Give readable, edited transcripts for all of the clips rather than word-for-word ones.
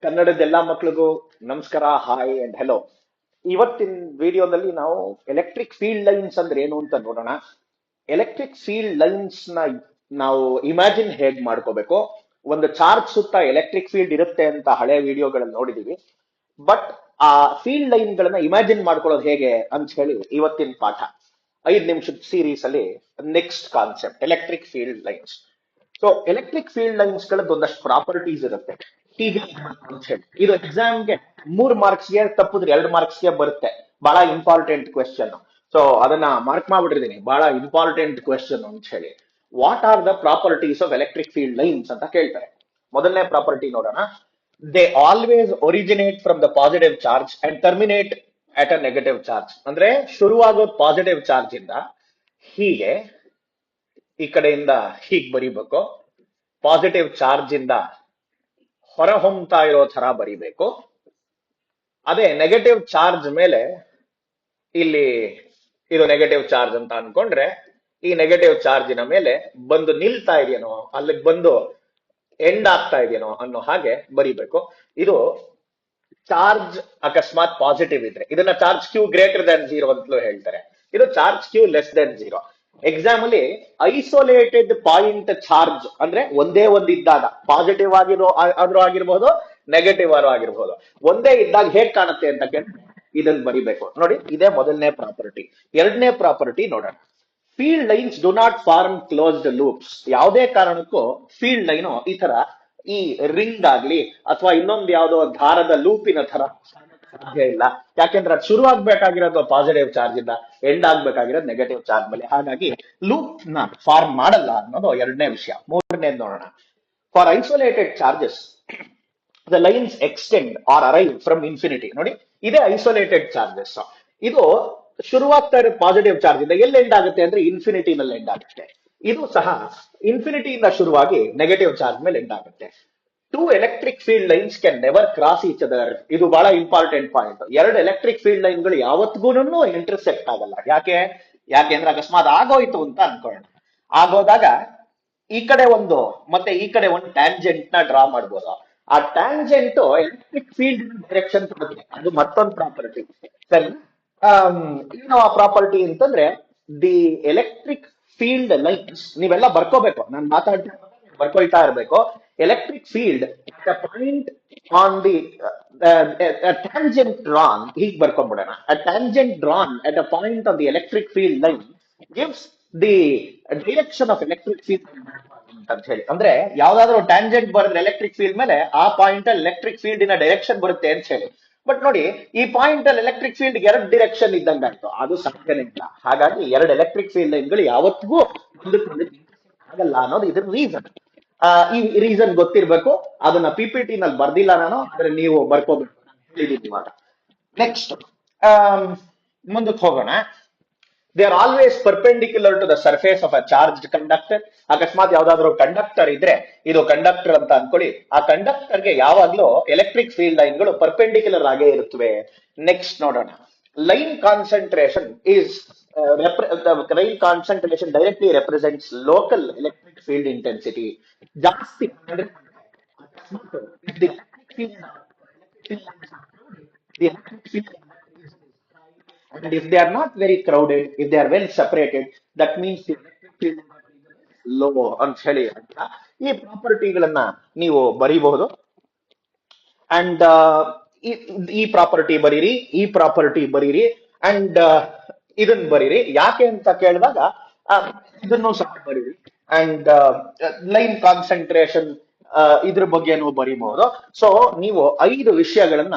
ಕನ್ನಡದ ಎಲ್ಲಾ ಮಕ್ಳಿಗೂ ನಮಸ್ಕಾರ, ಹಾಯ್ ಅಂಡ್ ಹೆಲೋ. ಇವತ್ತಿನ ವಿಡಿಯೋದಲ್ಲಿ ನಾವು ಎಲೆಕ್ಟ್ರಿಕ್ ಫೀಲ್ಡ್ ಲೈನ್ಸ್ ಅಂದ್ರೆ ಏನು ಅಂತ ನೋಡೋಣ. ಎಲೆಕ್ಟ್ರಿಕ್ ಫೀಲ್ಡ್ ಲೈನ್ಸ್ ನ ನಾವು ಇಮ್ಯಾಜಿನ್ ಹೇಗ್ ಮಾಡ್ಕೋಬೇಕು. ಒಂದು ಚಾರ್ಜ್ ಸುತ್ತ ಎಲೆಕ್ಟ್ರಿಕ್ ಫೀಲ್ಡ್ ಇರುತ್ತೆ ಅಂತ ಹಳೆ ವಿಡಿಯೋಗಳಲ್ಲಿ ನೋಡಿದೀವಿ. ಬಟ್ ಆ ಫೀಲ್ಡ್ ಲೈನ್ ಗಳನ್ನ ಇಮ್ಯಾಜಿನ್ ಮಾಡ್ಕೊಳ್ಳೋದು ಹೇಗೆ ಅಂತ ಹೇಳಿ ಇವತ್ತಿನ ಪಾಠ 5 ನಿಮಿಷದ ಸೀರೀಸ್ ಅಲ್ಲಿ next concept electric field lines. So electric field lines ಗಳದ್ದು ಒಂದಷ್ಟು ಪ್ರಾಪರ್ಟೀಸ್ ಇರುತ್ತೆ. ಹೀಗೆ ಅಂತ ಹೇಳಿ ಇದು ಎಕ್ಸಾಮ್ಗೆ 3 ಮಾರ್ಕ್ಸ್ಗೆ ತಪ್ಪಿದ್ರೆ 2 ಮಾರ್ಕ್ಸ್ಗೆ ಬರುತ್ತೆ. ಬಹಳ ಇಂಪಾರ್ಟೆಂಟ್ ಕ್ವೆಶ್ಚನ್. ಸೊ ಅದನ್ನ ಮಾರ್ಕ್ ಮಾಡ್ಬಿಟ್ಟಿದ್ದೀನಿ, ಬಹಳ ಇಂಪಾರ್ಟೆಂಟ್ ಕ್ವೆಶ್ಚನ್ ಅಂತ ಹೇಳಿ. What are the properties of electric field lines ಅಂತ ಕೇಳ್ತಾರೆ. ಮೊದಲನೇ ಪ್ರಾಪರ್ಟಿ ನೋಡೋಣ. They always originate from the positive charge and terminate at a negative charge. ಅಂದ್ರೆ ಶುರುವಾಗೋದು ಪಾಸಿಟಿವ್ ಚಾರ್ಜ್ ಇಂದ, ಹೀಗೆ ಈ ಕಡೆಯಿಂದ ಹೀಗ್ ಬರಿಬೇಕು. ಪಾಸಿಟಿವ್ ಚಾರ್ಜ್ ಇಂದ ಹೊರಹೊಮ್ತಾ ಇರೋ ತರ ಬರಿಬೇಕು. ಅದೇ ನೆಗೆಟಿವ್ ಚಾರ್ಜ್ ಮೇಲೆ ಇಲ್ಲಿ ಇದು ನೆಗೆಟಿವ್ ಚಾರ್ಜ್ ಅಂತ ಅನ್ಕೊಂಡ್ರೆ, ಈ ನೆಗೆಟಿವ್ ಚಾರ್ಜಿನ ಮೇಲೆ ಬಂದು ನಿಲ್ತಾ ಇದೆಯೇನೋ, ಅಲ್ಲಿಗೆ ಬಂದು ಎಂಡ್ ಆಗ್ತಾ ಇದೆಯೇನೋ ಅನ್ನೋ ಹಾಗೆ ಬರಿಬೇಕು. ಇದು ಚಾರ್ಜ್ ಅಕಸ್ಮಾತ್ ಪಾಸಿಟಿವ್ ಇದ್ರೆ ಇದನ್ನ ಚಾರ್ಜ್ ಕ್ಯೂ ಗ್ರೇಟರ್ ದನ್ 0 ಅಂತಲೂ ಹೇಳ್ತಾರೆ. ಇದು charge Q less than 0. Exam ಅಲ್ಲಿ ಐಸೋಲೇಟೆಡ್ ಪಾಯಿಂಟ್ ಚಾರ್ಜ್ ಅಂದ್ರೆ ಒಂದೇ ಇದ್ದಾಗ ಪಾಸಿಟಿವ್ ಆದ್ರೂ ಆಗಿರ್ಬೋದು, ನೆಗೆಟಿವ್ ಆದ್ರೂ ಆಗಿರ್ಬೋದು, ಒಂದೇ ಇದ್ದಾಗ ಹೇಗ್ ಕಾಣುತ್ತೆ ಅಂತ ಕೇಳಿದ್ರೆ ಇದನ್ನ ಬರಿಬೇಕು. ನೋಡಿ, ಇದೇ ಮೊದಲನೇ ಪ್ರಾಪರ್ಟಿ. ಎರಡನೇ ಪ್ರಾಪರ್ಟಿ ನೋಡೋಣ. Field lines do not form closed loops. ಯಾವುದೇ ಕಾರಣಕ್ಕೂ ಫೀಲ್ಡ್ ಲೈನು ಈ ತರ ಈ ರಿಂಗ್ ಆಗ್ಲಿ ಅಥವಾ ಇನ್ನೊಂದು ಯಾವುದೋ ದಾರದ ಲೂಪಿನ ತರ ಸಾಧ್ಯ ಇಲ್ಲ. ಯಾಕೆಂದ್ರೆ ಅದು ಶುರು ಆಗ್ಬೇಕಾಗಿರೋದು ಪಾಸಿಟಿವ್ ಚಾರ್ಜ್ ಇಂದ, ಎಂಡ್ ಆಗ್ಬೇಕಾಗಿರೋದು ನೆಗೆಟಿವ್ ಚಾರ್ಜ್ ಮೇಲೆ. ಹಾಗಾಗಿ ಲೂಪ್ ನ ಫಾರ್ಮ್ ಮಾಡಲ್ಲ ಅನ್ನೋದು ಎರಡನೇ ವಿಷಯ. ಮೂರನೇದು ನೋಡೋಣ. For isolated charges the lines extend or arrive from infinity. ನೋಡಿ, ಇದೇ ಐಸೋಲೇಟೆಡ್ ಚಾರ್ಜಸ್. ಇದು ಶುರುವಾಗ್ತಾ ಇರೋ ಪಾಸಿಟಿವ್ ಚಾರ್ಜ್ ಇಂದ ಎಲ್ಲಿ ಎಂಡ್ ಆಗುತ್ತೆ ಅಂದ್ರೆ ಇನ್ಫಿನಿಟಿನಲ್ಲಿ ಎಂಡ್ ಆಗುತ್ತೆ. ಇದು ಸಹ ಇನ್ಫಿನಿಟಿಯಿಂದ ಶುರುವಾಗಿ ನೆಗೆಟಿವ್ ಚಾರ್ಜ್ ಮೇಲೆ ಎಂಡ್ ಆಗುತ್ತೆ. Two electric field lines can never cross each other. ಇದು ಬಹಳ ಇಂಪಾರ್ಟೆಂಟ್ ಪಾಯಿಂಟ್. ಎರಡು ಎಲೆಕ್ಟ್ರಿಕ್ ಫೀಲ್ಡ್ ಲೈನ್ಗಳು ಯಾವತ್ತಿಗೂ ಇಂಟರ್ಸೆಕ್ಟ್ ಆಗಲ್ಲ. ಯಾಕೆಂದ್ರೆ ಅಕಸ್ಮಾತ್ ಆಗೋಯ್ತು ಅಂತ ಅನ್ಕೊಳ್ಳೋಣ. ಆಗೋದಾಗ ಈ ಕಡೆ ಒಂದು ಮತ್ತೆ ಈ ಕಡೆ ಒಂದು ಟ್ಯಾಂಜೆಂಟ್ ನ ಡ್ರಾ ಮಾಡ್ಬೋದು. ಆ ಟ್ಯಾಂಜೆಂಟ್ ಎಲೆಕ್ಟ್ರಿಕ್ ಫೀಲ್ಡ್ ಡೈರೆಕ್ಷನ್ ಕೊಡುತ್ತೆ. ಅದು ಮತ್ತೊಂದು ಪ್ರಾಪರ್ಟಿ. ಸರಿ, ಏನು ಆ ಪ್ರಾಪರ್ಟಿ ಅಂತಂದ್ರೆ ದಿ ಎಲೆಕ್ಟ್ರಿಕ್ ಫೀಲ್ಡ್ ಲೈನ್ಸ್ ನೀವೆಲ್ಲ ಬರ್ಕೋಬೇಕು. ನಾನು ಬರ್ಕೊಳ್ತಾ ಇರಬೇಕು. Electric field point on the tangent drawn, ಹೀಗೆ ಬರ್ಕೊಂಡ್ಬಿಡೋಣ. A tangent drawn at a point on the electric field line gives the direction of electric field ಅಂತ ಹೇಳಿ. ಅಂದ್ರೆ ಯಾವ್ದಾದ್ರು ಟ್ಯಾಂಜೆಂಟ್ ಬರೆದ್ರೆ ಎಲೆಕ್ಟ್ರಿಕ್ ಫೀಲ್ಡ್ ಮೇಲೆ ಆ ಪಾಯಿಂಟ್ ಅಲ್ಲಿ ಎಲೆಕ್ಟ್ರಿಕ್ ಫೀಲ್ಡ್ ಇನ ಡೈರೆಕ್ಷನ್ ಬರುತ್ತೆ ಅಂತ ಹೇಳಿ. ಬಟ್ ನೋಡಿ, ಈ ಪಾಯಿಂಟ್ ಅಲ್ಲಿ ಎಲೆಕ್ಟ್ರಿಕ್ ಫೀಲ್ಡ್ 2 ಡೈರೆಕ್ಷನ್ ಇದ್ದಂಗಾಯ್ತು. ಅದು ಸಾಧ್ಯನೇ ಇಲ್ಲ. ಹಾಗಾಗಿ 2 ಎಲೆಕ್ಟ್ರಿಕ್ ಫೀಲ್ಡ್ ಲೈನ್ಗಳು ಯಾವತ್ತಿಗೂ ಆಗಲ್ಲ ಅನ್ನೋದು ಇದ್ರ ರೀಸನ್. ಈ ರೀಸನ್ ಗೊತ್ತಿರ್ಬೇಕು. ಅದನ್ನ ಪಿಪಿಟಿ ನಲ್ಲಿ ಬರ್ದಿಲ್ಲ ನಾನು, ಆದ್ರೆ ನೀವು ಬರ್ಕೋಬೇಕು. ಹೇಳಿದೀನಿ ಇವಾಗ. ನೆಕ್ಸ್ಟ್ ಮುಂದಕ್ಕೆ ಹೋಗೋಣ. They are always perpendicular to the surface of a charge conductor. ಅಕಸ್ಮಾತ್ ಯಾವ್ದಾದ್ರು ಕಂಡಕ್ಟರ್ ಇದ್ರೆ ಇದು ಕಂಡಕ್ಟರ್ ಅಂತ ಅನ್ಕೊಳ್ಳಿ. ಆ ಕಂಡಕ್ಟರ್ಗೆ ಯಾವಾಗ್ಲೂ ಎಲೆಕ್ಟ್ರಿಕ್ ಫೀಲ್ಡ್ ಲೈನ್ಗಳು ಪರ್ಪೆಂಡಿಕ್ಯುಲರ್ ಆಗೇ ಇರುತ್ತವೆ. ನೆಕ್ಸ್ಟ್ ನೋಡೋಣ. Line concentration is line concentration directly represents local electric field intensity. ಜಾಸ್ತಿ ಅಂದ್ರೆ the electric field and if they are not very crowded, if they are well separated, that means the electric field is low ಅಂತ ಹೇಳಿ ಅಂತ ಈ ಪ್ರಾಪರ್ಟಿಗಳನ್ನ ನೀವು ಬರೀಬಹುದು. And ಈ property ಬರೀರಿ, ಈ ಪ್ರಾಪರ್ಟಿ ಬರೀರಿ, ಅಂಡ್ ಇದನ್ನ ಬರೀರಿ. ಯಾಕೆ ಅಂತ ಕೇಳಿದಾಗ ಇದನ್ನು ಸಹ ಬರೀರಿ. ಅಂಡ್ ಲೈನ್ ಕಾನ್ಸಂಟ್ರೇಷನ್ ಇದ್ರ ಬಗ್ಗೆನೂ ಬರೀಬಹುದು. ಸೊ ನೀವು 5 ವಿಷಯಗಳನ್ನ,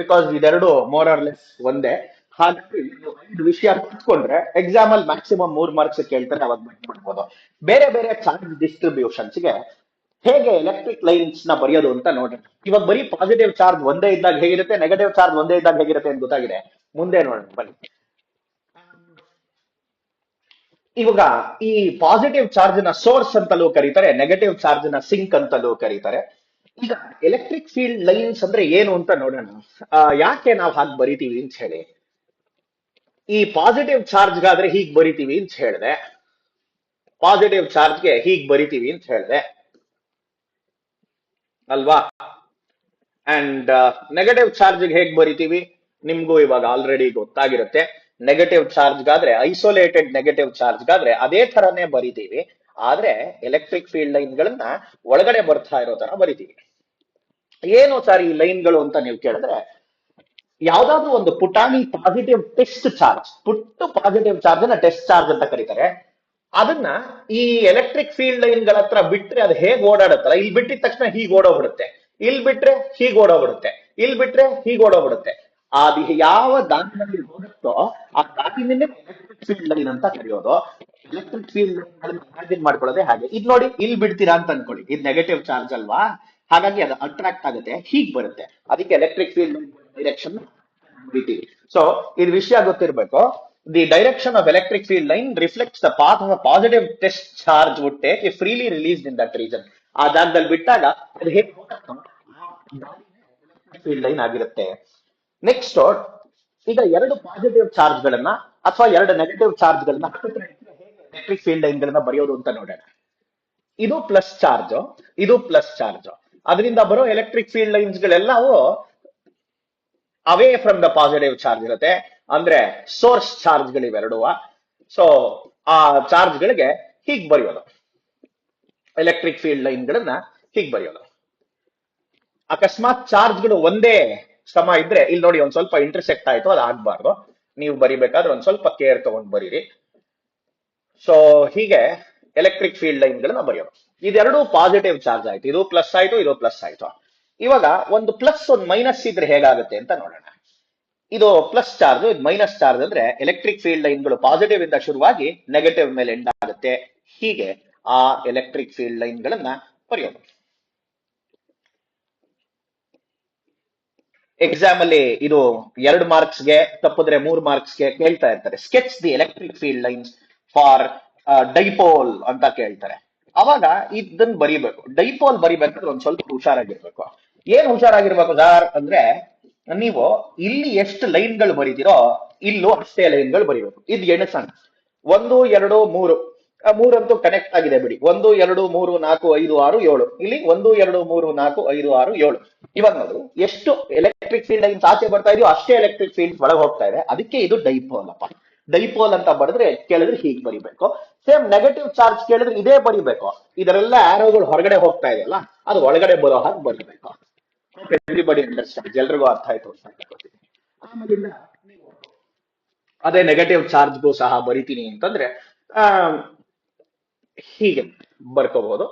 ಬಿಕಾಸ್ ಇದೆರಡು ಮೋರ್ ಆರ್ ಲೆಸ್ ಒಂದೇ. ಹಾಗಾಗಿ 5 ವಿಷಯ ಕುತ್ಕೊಂಡ್ರೆ ಎಕ್ಸಾಮ್ ಅಲ್ಲಿ ಮ್ಯಾಕ್ಸಿಮಮ್ 3 ಮಾರ್ಕ್ಸ್ ಕೇಳ್ತಾರೆ, ಅವಾಗ ಮಾಡ್ಬೋದು. ಬೇರೆ ಬೇರೆ ಚಾರ್ಜ್ ಡಿಸ್ಟ್ರಿಬ್ಯೂಷನ್ಸ್ ಗೆ ಹೇಗೆ ಎಲೆಕ್ಟ್ರಿಕ್ ಲೈನ್ಸ್ ನ ಬರೆಯೋದು ಅಂತ ನೋಡ್ರಿ. ಇವಾಗ ಬರೀ ಪಾಸಿಟಿವ್ ಚಾರ್ಜ್ ಒಂದೇ ಇದ್ದಾಗ ಹೇಗಿರುತ್ತೆ, ನೆಗೆಟಿವ್ ಚಾರ್ಜ್ ಒಂದೇ ಇದ್ದಾಗ ಹೇಗಿರುತ್ತೆ ಅಂತ ಗೊತ್ತಾಗಿದೆ. ಮುಂದೆ ನೋಡೋಣ ಬನ್ನಿ. ಇವಾಗ ಈ ಪಾಸಿಟಿವ್ ಚಾರ್ಜ್ ನ ಸೋರ್ಸ್ ಅಂತಲೂ ಕರೀತಾರೆ, ನೆಗೆಟಿವ್ ಚಾರ್ಜ್ ನ ಸಿಂಕ್ ಅಂತಲೂ ಕರೀತಾರೆ. ಈಗ ಎಲೆಕ್ಟ್ರಿಕ್ ಫೀಲ್ಡ್ ಲೈನ್ಸ್ ಅಂದ್ರೆ ಏನು ಅಂತ ನೋಡೋಣ. ಯಾಕೆ ನಾವು ಹಾಗೆ ಬರಿತೀವಿ ಅಂತ ಹೇಳಿ. ಈ ಪಾಸಿಟಿವ್ ಚಾರ್ಜ್ಗಾದ್ರೆ ಹೀಗ್ ಬರಿತೀವಿ ಅಂತ ಹೇಳಿದೆ, ಪಾಸಿಟಿವ್ ಚಾರ್ಜ್ಗೆ ಹೀಗ್ ಬರಿತೀವಿ ಅಂತ ಹೇಳಿದೆ ಅಲ್ವಾ. ಅಂಡ್ ನೆಗೆಟಿವ್ ಚಾರ್ಜ್ ಹೇಗ್ ಬರಿತೀವಿ ನಿಮ್ಗೂ ಇವಾಗ ಆಲ್ರೆಡಿ ಗೊತ್ತಾಗಿರುತ್ತೆ. ನೆಗೆಟಿವ್ ಚಾರ್ಜ್ಗಾದ್ರೆ ಐಸೋಲೇಟೆಡ್ ನೆಗೆಟಿವ್ ಚಾರ್ಜ್ಗಾದ್ರೆ ಅದೇ ತರನೇ ಬರಿತೀವಿ, ಆದ್ರೆ ಎಲೆಕ್ಟ್ರಿಕ್ ಫೀಲ್ಡ್ ಲೈನ್ಗಳನ್ನ ಒಳಗಡೆ ಬರ್ತಾ ಇರೋ ತರ ಬರಿತೀವಿ. ಏನು ಸರ್ ಈ ಲೈನ್ಗಳು ಅಂತ ನೀವು ಕೇಳಿದ್ರೆ, ಯಾವ್ದಾದ್ರು ಒಂದು ಪುಟಾಣಿ ಪಾಸಿಟಿವ್ ಟೆಸ್ಟ್ ಚಾರ್ಜ್, ಪುಟ್ಟು ಪಾಸಿಟಿವ್ ಚಾರ್ಜ್ ಅನ್ನ ಟೆಸ್ಟ್ ಚಾರ್ಜ್ ಅಂತ ಕರೀತಾರೆ. ಅದನ್ನ ಈ ಎಲೆಕ್ಟ್ರಿಕ್ ಫೀಲ್ಡ್ ಲೈನ್ ಗಳ ಹತ್ರ ಬಿಟ್ರೆ ಅದು ಹೇಗ್ ಓಡಾಡುತ್ತಲ್ಲ, ಇಲ್ಲಿ ಬಿಟ್ಟಿದ ತಕ್ಷಣ ಹೀಗ್ ಓಡೋಗ್ಬಿಡುತ್ತೆ, ಇಲ್ಲಿ ಬಿಟ್ರೆ ಹೀಗ್ ಓಡೋಗ್ಬಿಡುತ್ತೆ, ಇಲ್ಲಿ ಬಿಟ್ರೆ ಹೀಗ್ ಓಡೋಗ್ಬಿಡುತ್ತೆ. ಅದು ಯಾವ ದಾರಿನಲ್ಲಿ ಹೋಗುತ್ತೋ ಆ ದಾರಿನೇ ಎಲೆಕ್ಟ್ರಿಕ್ ಫೀಲ್ಡ್ ಲೈನ್ ಅಂತ ಕರೆಯೋದು. ಎಲೆಕ್ಟ್ರಿಕ್ ಫೀಲ್ಡ್ ಲೈನ್ ಇಮ್ಯಾಜಿನ್ ಮಾಡ್ಕೊಳ್ಳೋದೇ ಹಾಗೆ. ಇದ್ ನೋಡಿ, ಇಲ್ಲಿ ಬಿಡ್ತೀರಾ ಅಂತ ಅನ್ಕೊಳ್ಳಿ, ಇದು ನೆಗೆಟಿವ್ ಚಾರ್ಜ್ ಅಲ್ವಾ, ಹಾಗಾಗಿ ಅದು ಅಟ್ರಾಕ್ಟ್ ಆಗುತ್ತೆ, ಹೀಗ್ ಬರುತ್ತೆ. ಅದಕ್ಕೆ ಎಲೆಕ್ಟ್ರಿಕ್ ಫೀಲ್ಡ್ ಡೈರೆಕ್ಷನ್ ಬರೀತೀವಿ. ಸೊ ಇದು ವಿಷಯ ಗೊತ್ತಿರಬೇಕು. The direction of electric field line reflects the path of a positive test charge would take if freely released in that region. ಆ ಜಾಗದಲ್ಲಿ ಬಿಟ್ಟಾಗ ಅದು ಹೇಗೆ ಫೀಲ್ಡ್ ಲೈನ್ ಆಗಿರುತ್ತೆ. ನೆಕ್ಸ್ಟ್, ಈಗ ಎರಡು ಪಾಸಿಟಿವ್ ಚಾರ್ಜ್ ಗಳನ್ನ ಅಥವಾ ಎರಡು ನೆಗೆಟಿವ್ ಚಾರ್ಜ್ ಗಳನ್ನ ಎಲೆಕ್ಟ್ರಿಕ್ ಫೀಲ್ಡ್ ಲೈನ್ ಗಳನ್ನ ಬರೆಯೋದು ಅಂತ ನೋಡೋಣ. ಇದು ಪ್ಲಸ್ ಚಾರ್ಜ್, ಇದು ಪ್ಲಸ್ ಚಾರ್ಜ್. ಅದರಿಂದ ಬರೋ ಎಲೆಕ್ಟ್ರಿಕ್ ಫೀಲ್ಡ್ ಲೈನ್ಸ್ ಗಳೆಲ್ಲವೂ away from the positive charge ಇರುತ್ತೆ, ಅಂದ್ರೆ ಸೋರ್ಸ್ ಚಾರ್ಜ್ ಗಳಿವೆರಡುವ. ಸೊ ಆ ಚಾರ್ಜ್ ಗಳಿಗೆ ಹೀಗ್ ಬರೆಯೋದು, ಎಲೆಕ್ಟ್ರಿಕ್ ಫೀಲ್ಡ್ ಲೈನ್ ಗಳನ್ನ ಹೀಗ್ ಬರೆಯೋದು. ಅಕಸ್ಮಾತ್ ಚಾರ್ಜ್ ಗಳು ಒಂದೇ ಸಮ ಇದ್ರೆ, ಇಲ್ಲಿ ನೋಡಿ ಒಂದ್ ಸ್ವಲ್ಪ ಇಂಟರ್ಸೆಕ್ಟ್ ಆಯ್ತು, ಅದು ಆಗ್ಬಾರ್ದು. ನೀವು ಬರಿಬೇಕಾದ್ರೆ ಒಂದ್ ಸ್ವಲ್ಪ ಕೇರ್ ತಗೊಂಡ್ ಬರೀರಿ. ಸೊ ಹೀಗೆ ಎಲೆಕ್ಟ್ರಿಕ್ ಫೀಲ್ಡ್ ಲೈನ್ ಗಳನ್ನ ಬರೆಯೋದು. ಇದೆರಡು ಪಾಸಿಟಿವ್ ಚಾರ್ಜ್ ಆಯ್ತು, ಇದು ಪ್ಲಸ್ ಆಯ್ತು, ಇದು ಪ್ಲಸ್ ಆಯ್ತು. ಇವಾಗ ಒಂದು ಪ್ಲಸ್ ಒಂದು ಮೈನಸ್ ಇದ್ರೆ ಹೇಗಾಗುತ್ತೆ ಅಂತ ನೋಡೋಣ. ಇದು ಪ್ಲಸ್ ಚಾರ್ಜ್, ಇದು ಮೈನಸ್ ಚಾರ್ಜ್ ಅಂದ್ರೆ ಎಲೆಕ್ಟ್ರಿಕ್ ಫೀಲ್ಡ್ ಲೈನ್ಗಳು ಪಾಸಿಟಿವ್ ಇಂದ ಶುರುವಾಗಿ ನೆಗೆಟಿವ್ ಮೇಲೆ ಎಂಡ್ ಆಗುತ್ತೆ. ಹೀಗೆ ಆ ಎಲೆಕ್ಟ್ರಿಕ್ ಫೀಲ್ಡ್ ಲೈನ್ ಗಳನ್ನ ಬರೆಯೋದು. ಎಕ್ಸಾಮ್ ಅಲ್ಲಿ ಇದು 2 ಮಾರ್ಕ್ಸ್ಗೆ, ತಪ್ಪಿದ್ರೆ 3 ಮಾರ್ಕ್ಸ್ಗೆ ಕೇಳ್ತಾ ಇರ್ತಾರೆ. Sketch the electric field lines for dipole ಅಂತ ಕೇಳ್ತಾರೆ. ಅವಾಗ ಇದನ್ನ ಬರಿಬೇಕು. ಡೈಪೋಲ್ ಬರಿಬೇಕಾದ್ರೆ ಒಂದ್ ಸ್ವಲ್ಪ ಹುಷಾರಾಗಿರ್ಬೇಕು. ಏನ್ ಹುಷಾರಾಗಿರ್ಬೇಕು ಸರ್ ಅಂದ್ರೆ, ನೀವು ಇಲ್ಲಿ ಎಷ್ಟು ಲೈನ್ಗಳು ಬರೀತಿರೋ ಇಲ್ಲೂ ಅಷ್ಟೇ ಲೈನ್ಗಳು ಬರಿಬೇಕು. ಇದು ಎಣಸೋಣ, 1 2 3, ಮೂರಂತೂ ಕನೆಕ್ಟ್ ಆಗಿದೆ ಬಿಡಿ. 1 2 3 4 5 6 7, ಇಲ್ಲಿ 1 2 3 4 5 6 7. ಇವಾಗ ನೋಡು, ಎಷ್ಟು ಎಲೆಕ್ಟ್ರಿಕ್ ಫೀಲ್ಡ್ ಲೈನ್ಸ್ ಆಚೆ ಬರ್ತಾ ಇದೆಯೋ ಅಷ್ಟೇ ಎಲೆಕ್ಟ್ರಿಕ್ ಫೀಲ್ಡ್ ಒಳಗೆ ಹೋಗ್ತಾ ಇದೆ. ಅದಕ್ಕೆ ಇದು ಡೈಪೋಲ್ ಅಪ್ಪ. ಡೈಪೋಲ್ ಅಂತ ಬರೆದ್ರೆ ಕೇಳಿದ್ರೆ ಹೀಗೆ ಬರಿಬೇಕು. ಸೇಮ್ ನೆಗೆಟಿವ್ ಚಾರ್ಜ್ ಕೇಳಿದ್ರೆ ಇದೇ ಬರಿಬೇಕು. ಇದರೆಲ್ಲ ಆರೋಗಳು ಹೊರಗಡೆ ಹೋಗ್ತಾ ಇದೆಯಲ್ಲ, ಅದು ಒಳಗಡೆ ಬರೋ ಹಾಗೆ ಬರಬೇಕು. ಎವ್ರಿಬಡಿ ಅಂಡರ್ಸ್ಟ್ಯಾಂಡ್, ಎಲ್ರಿಗೂ ಅರ್ಥ ಆಯ್ತು ಅಂತ. ಆಮೇಲಿಂದ ಅದೇ ನೆಗೆಟಿವ್ ಚಾರ್ಜ್ಗೂ ಸಹ ಬರಿತೀನಿ ಅಂತಂದ್ರೆ ಹೀಗೆ ಬರ್ಕೋಬಹುದು.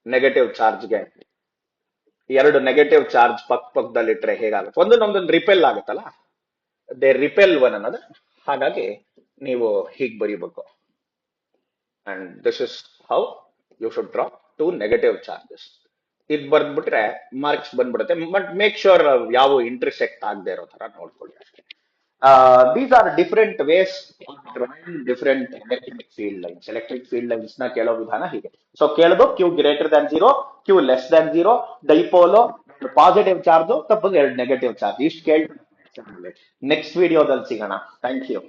ನೆಗೆಟಿವ್ ಚಾರ್ಜ್ಗೆ ಎರಡು ನೆಗೆಟಿವ್ ಚಾರ್ಜ್ ಪಕ್ಕದಲ್ಲಿ ಇಟ್ರೆ ಹೇಗಾಗುತ್ತೆ, ಒಂದು ನಮ್ದೊಂದು ರಿಪೆಲ್ ಆಗುತ್ತಲ್ಲ, ದೇ ರಿಪೆಲ್ ಒನ್ ಅನ್ನೋದು. ಹಾಗಾಗಿ ನೀವು ಹೀಗೆ ಬರೀಬೇಕು. And this is how you should draw 2 negative charges. ಇದು ಬರ್ದ್ಬಿಟ್ರೆ ಮಾರ್ಕ್ಸ್ ಬಂದ್ಬಿಡುತ್ತೆ. ಬಟ್ ಮೇಕ್ ಶೋರ್ ಯಾವ ಇಂಟರ್ಸೆಕ್ಟ್ ಆಗದೆ ಇರೋ ತರ ನೋಡ್ಕೊಳ್ಳಿ ಅಷ್ಟೇ. These are different ways different electric field lines. Electric field lines ನ ಕೇಳೋ ವಿಧಾನ ಹೀಗೆ. ಸೊ ಕೇಳೋದು Q greater than 0, Q less than 0, dipole, positive charge, ತಪ್ಪದು 2 ನೆಗೆಟಿವ್ ಚಾರ್ಜ್. ಇಷ್ಟು ಕೇಳಿ ನೆಕ್ಸ್ಟ್ ವಿಡಿಯೋದಲ್ಲಿ ಸಿಗೋಣ. Thank you.